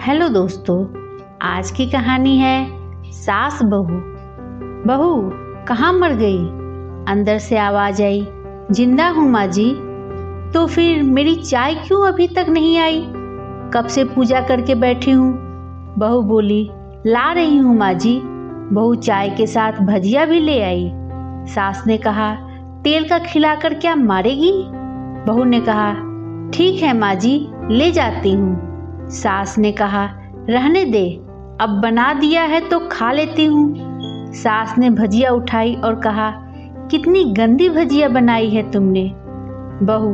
Hello दोस्तों, आज की कहानी है सास बहू। बहू कहाँ मर गई? अंदर से आवाज आई, जिंदा हूँ माँ जी। तो फिर मेरी चाय क्यों अभी तक नहीं आई? कब से पूजा करके बैठी हूँ। बहू बोली, ला रही हूँ माँ जी। बहू चाय के साथ भजिया भी ले आई। सास ने कहा, तेल का खिलाकर क्या मारेगी? बहू ने कहा, ठीक है माँ जी, ले जाती हूँ। सास ने कहा, रहने दे, अब बना दिया है तो खा लेती हूँ। सास ने भजिया उठाई और कहा, कितनी गंदी भजिया बनाई है तुमने। बहू,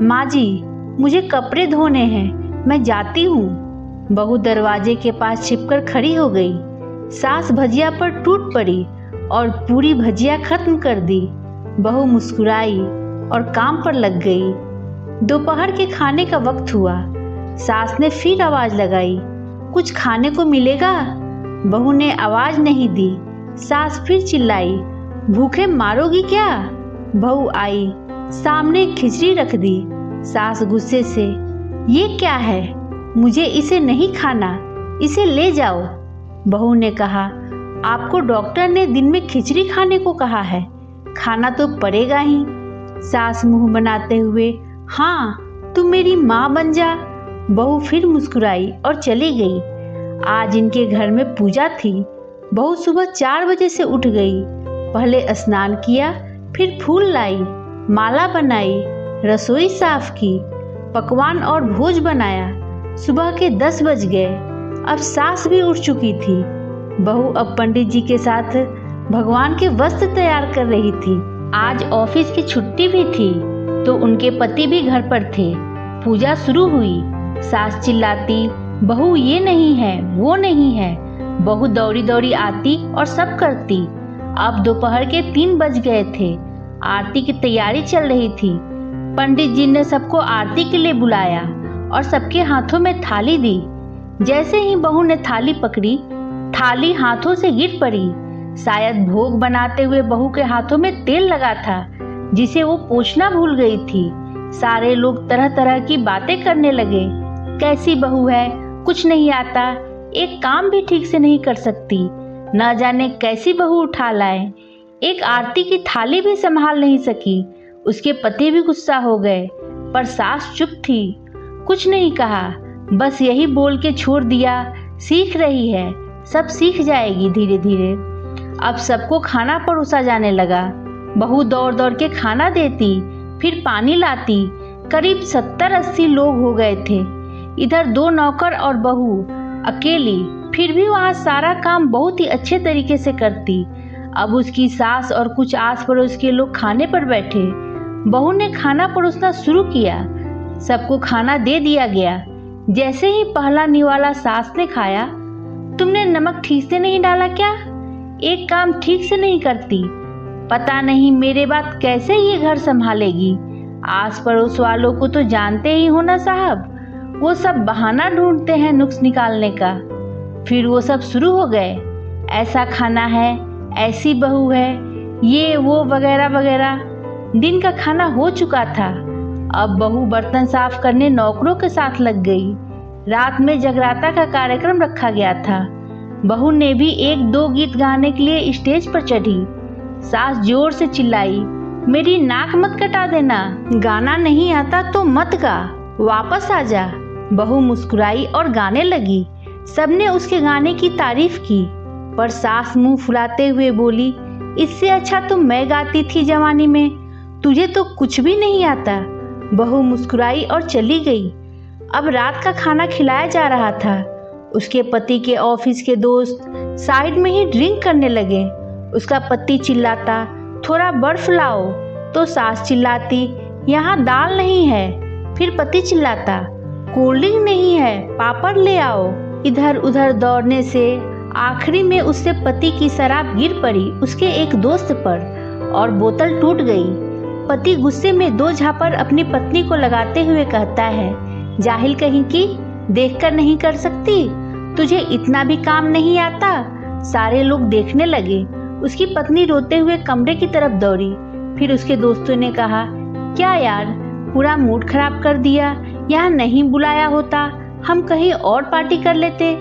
माँ जी मुझे कपड़े धोने हैं, मैं जाती हूँ। बहू दरवाजे के पास छिपकर खड़ी हो गई। सास भजिया पर टूट पड़ी और पूरी भजिया खत्म कर दी। बहू मुस्कुराई और काम पर लग गई। दोपहर के खाने का वक्त हुआ। सास ने फिर आवाज लगाई, कुछ खाने को मिलेगा? बहू ने आवाज नहीं दी। सास फिर चिल्लाई, भूखे मारोगी क्या? बहू आई, सामने खिचड़ी रख दी। सास गुस्से से, ये क्या है? मुझे इसे नहीं खाना, इसे ले जाओ। बहू ने कहा, आपको डॉक्टर ने दिन में खिचड़ी खाने को कहा है, खाना तो पड़ेगा ही। सास मुंह बनाते हुए, हाँ तुम मेरी माँ बन जा। बहू फिर मुस्कुराई और चली गई। आज इनके घर में पूजा थी। बहू सुबह 4 बजे से उठ गई। पहले स्नान किया, फिर फूल लाई, माला बनाई, रसोई साफ की, पकवान और भोज बनाया। सुबह के 10 बज गए। अब सास भी उठ चुकी थी। बहू अब पंडित जी के साथ भगवान के वस्त्र तैयार कर रही थी। आज ऑफिस की छुट्टी भी थी तो उनके पति भी घर पर थे। पूजा शुरू हुई। सास चिल्लाती, बहू ये नहीं है, वो नहीं है। बहू दौड़ी दौड़ी आती और सब करती। अब दोपहर के 3 बज गए थे। आरती की तैयारी चल रही थी। पंडित जी ने सबको आरती के लिए बुलाया और सबके हाथों में थाली दी। जैसे ही बहू ने थाली पकड़ी, थाली हाथों से गिर पड़ी। शायद भोग बनाते हुए बहू के हाथों में तेल लगा था, जिसे वो पोंछना भूल गई थी। सारे लोग तरह तरह की बातें करने लगे। कैसी बहू है, कुछ नहीं आता, एक काम भी ठीक से नहीं कर सकती, न जाने कैसी बहू उठा लाए, एक आरती की थाली भी संभाल नहीं सकी। उसके पति भी गुस्सा हो गए, पर सास चुप थी, कुछ नहीं कहा, बस यही बोल के छोड़ दिया, सीख रही है, सब सीख जाएगी धीरे धीरे। अब सबको खाना परोसा जाने लगा। बहू दौड़ दौड़ के खाना देती, फिर पानी लाती। करीब 70-80 लोग हो गए थे। इधर 2 नौकर और बहू अकेली, फिर भी वहाँ सारा काम बहुत ही अच्छे तरीके से करती। अब उसकी सास और कुछ आस पड़ोस के लोग खाने पर बैठे। बहू ने खाना परोसना शुरू किया। सबको खाना दे दिया गया। जैसे ही पहला निवाला सास ने खाया, तुमने नमक ठीक से नहीं डाला क्या? एक काम ठीक से नहीं करती, पता नहीं मेरे बाद कैसे ये घर संभालेगी। आस पड़ोस वालों को तो जानते ही हो ना साहब, वो सब बहाना ढूंढते हैं नुक्स निकालने का। फिर वो सब शुरू हो गए, ऐसा खाना है, ऐसी बहू है, ये वो वगैरह वगैरह। दिन का खाना हो चुका था। अब बहू बर्तन साफ करने नौकरों के साथ लग गई। रात में जगराता का कार्यक्रम रखा गया था। बहू ने भी 1-2 गीत गाने के लिए स्टेज पर चढ़ी। सास जोर से चिल्लाई, मेरी नाक मत कटा देना, गाना नहीं आता तो मत गा, वापस आ जा। बहू मुस्कुराई और गाने लगी। सबने उसके गाने की तारीफ की, पर सास मुंह फुलाते हुए बोली, इससे अच्छा तो मैं गाती थी जवानी में, तुझे तो कुछ भी नहीं आता। बहू मुस्कुराई और चली गई। अब रात का खाना खिलाया जा रहा था। उसके पति के ऑफिस के दोस्त साइड में ही ड्रिंक करने लगे। उसका पति चिल्लाता, थोड़ा बर्फ लाओ, तो सास चिल्लाती, यहाँ दाल नहीं है। फिर पति चिल्लाता, कोल्ड ड्रिंक नहीं है, पापड़ ले आओ। इधर उधर दौड़ने से आखिरी में उससे पति की शराब गिर पड़ी उसके एक दोस्त पर और बोतल टूट गई। पति गुस्से में 2 झापड़ अपनी पत्नी को लगाते हुए कहता है, जाहिल कहीं की, देखकर नहीं कर सकती, तुझे इतना भी काम नहीं आता। सारे लोग देखने लगे। उसकी पत्नी रोते हुए कमरे की तरफ दौड़ी। फिर उसके दोस्तों ने कहा, क्या यार, पूरा मूड खराब कर दिया, यहाँ नहीं बुलाया होता, हम कहीं और पार्टी कर लेते।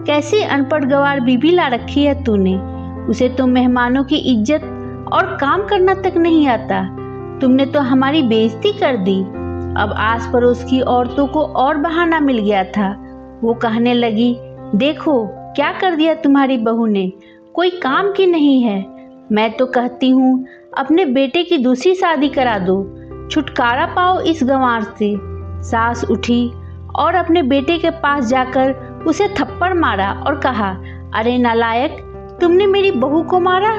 कैसी अनपढ़ गंवार बीबी ला रखी है तूने। उसे तो मेहमानों की इज्जत और काम करना तक नहीं आता। तुमने तो हमारी बेइज्जती कर दी। अब आस पड़ोस की औरतों को और बहाना मिल गया था। वो कहने लगी, देखो क्या कर दिया तुम्हारी बहू ने, कोई काम की नहीं है। मैं तो कहती हूँ अपने बेटे की दूसरी शादी करा दो, छुटकारा पाओ इस गंवार से। सास उठी और अपने बेटे के पास जाकर उसे थप्पड़ मारा और कहा, अरे नालायक, तुमने मेरी बहू को मारा,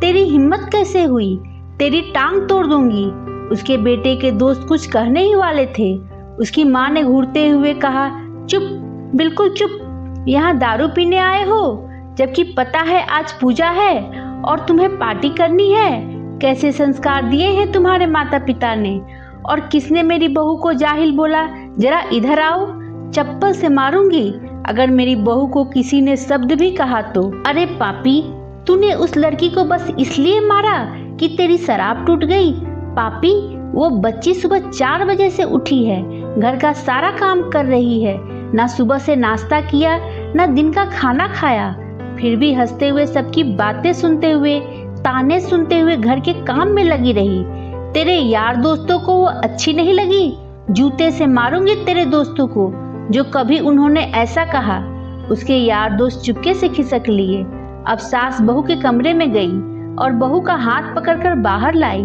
तेरी हिम्मत कैसे हुई, तेरी टांग तोड़ दूंगी। उसके बेटे के दोस्त कुछ कहने ही वाले थे। उसकी माँ ने घूरते हुए कहा, चुप, बिल्कुल चुप, यहाँ दारू पीने आए हो, जबकि पता है आज पूजा है और तुम्हें पार्टी करनी है। कैसे संस्कार दिए हैं तुम्हारे माता पिता ने। और किसने मेरी बहू को जाहिल बोला, जरा इधर आओ, चप्पल से मारूंगी अगर मेरी बहू को किसी ने शब्द भी कहा तो। अरे पापी, तूने उस लड़की को बस इसलिए मारा कि तेरी शराब टूट गई। पापी, वो बच्ची सुबह 4 बजे से उठी है, घर का सारा काम कर रही है, ना सुबह से नाश्ता किया, ना दिन का खाना खाया, फिर भी हंसते हुए सबकी बातें सुनते हुए, ताने सुनते हुए घर के काम में लगी रही। तेरे यार दोस्तों को वो अच्छी नहीं लगी। जूते से मारूंगी तेरे दोस्तों को जो कभी उन्होंने ऐसा कहा। उसके यार दोस्त चुपके से खिसक लिए। अब सास बहू के कमरे में गई और बहू का हाथ पकड़कर बाहर लाई।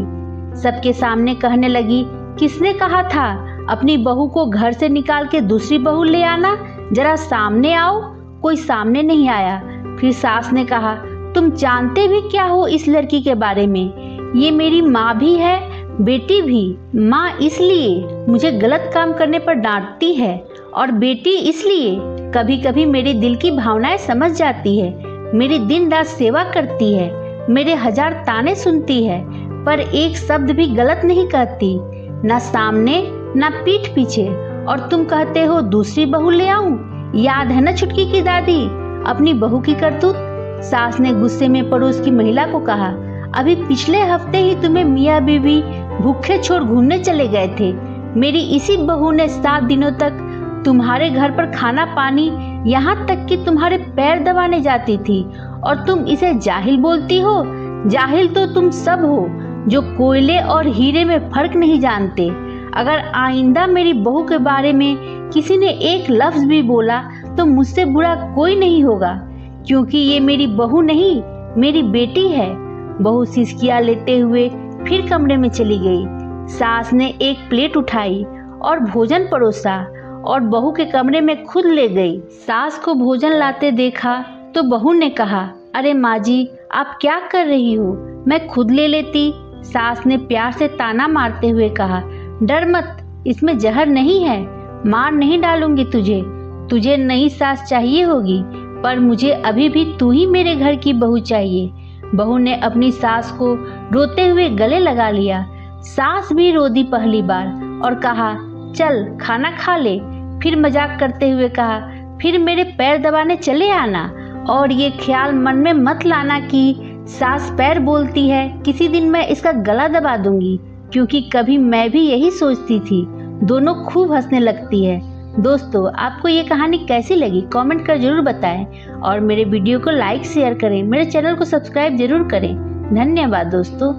सबके सामने कहने लगी, किसने कहा था अपनी बहू को घर से निकाल के दूसरी बहू ले आना, जरा सामने आओ। कोई सामने नहीं आया। फिर सास ने कहा, तुम जानते भी क्या हो इस लड़की के बारे में। ये मेरी माँ भी है, बेटी भी। माँ इसलिए मुझे गलत काम करने पर डांटती है और बेटी इसलिए कभी कभी मेरे दिल की भावनाएं समझ जाती है, मेरी दिन रात सेवा करती है, मेरे 1000 ताने सुनती है, पर एक शब्द भी गलत नहीं कहती, ना सामने ना पीठ पीछे। और तुम कहते हो दूसरी बहू ले आऊं। याद है ना छुटकी की दादी, अपनी बहू की करतूत। सास ने गुस्से में पड़ोस की महिला को कहा, अभी पिछले हफ्ते ही तुम्हें मियाँ बीवी भूखे छोड़ घूमने चले गए थे। मेरी इसी बहू ने 7 दिनों तक तुम्हारे घर पर खाना पानी, यहाँ तक कि तुम्हारे पैर दबाने जाती थी, और तुम इसे जाहिल बोलती हो। जाहिल तो तुम सब हो जो कोयले और हीरे में फर्क नहीं जानते। अगर आइंदा मेरी बहू के बारे में किसी ने एक लफ्ज भी बोला तो मुझसे बुरा कोई नहीं होगा, क्योंकि ये मेरी बहू नहीं, मेरी बेटी है। बहू सिसकियां लेते हुए फिर कमरे में चली गई। सास ने एक प्लेट उठाई और भोजन परोसा और बहू के कमरे में खुद ले गई। सास को भोजन लाते देखा तो बहू ने कहा, अरे माँ जी, आप क्या कर रही हो, मैं खुद ले लेती। सास ने प्यार से ताना मारते हुए कहा, डर मत, इसमें जहर नहीं है, मार नहीं डालूंगी तुझे। तुझे नई सास चाहिए होगी, पर मुझे अभी भी तू ही मेरे घर की बहू चाहिए। बहू ने अपनी सास को रोते हुए गले लगा लिया। सास भी रो दी पहली बार और कहा, चल खाना खा ले। फिर मजाक करते हुए कहा, फिर मेरे पैर दबाने चले आना, और ये ख्याल मन में मत लाना कि सास पैर बोलती है, किसी दिन मैं इसका गला दबा दूंगी, क्योंकि कभी मैं भी यही सोचती थी। दोनों खूब हंसने लगती है। दोस्तों, आपको ये कहानी कैसी लगी कमेंट कर जरूर बताएं, और मेरे वीडियो को लाइक शेयर करें, मेरे चैनल को सब्सक्राइब जरूर करें। धन्यवाद दोस्तों।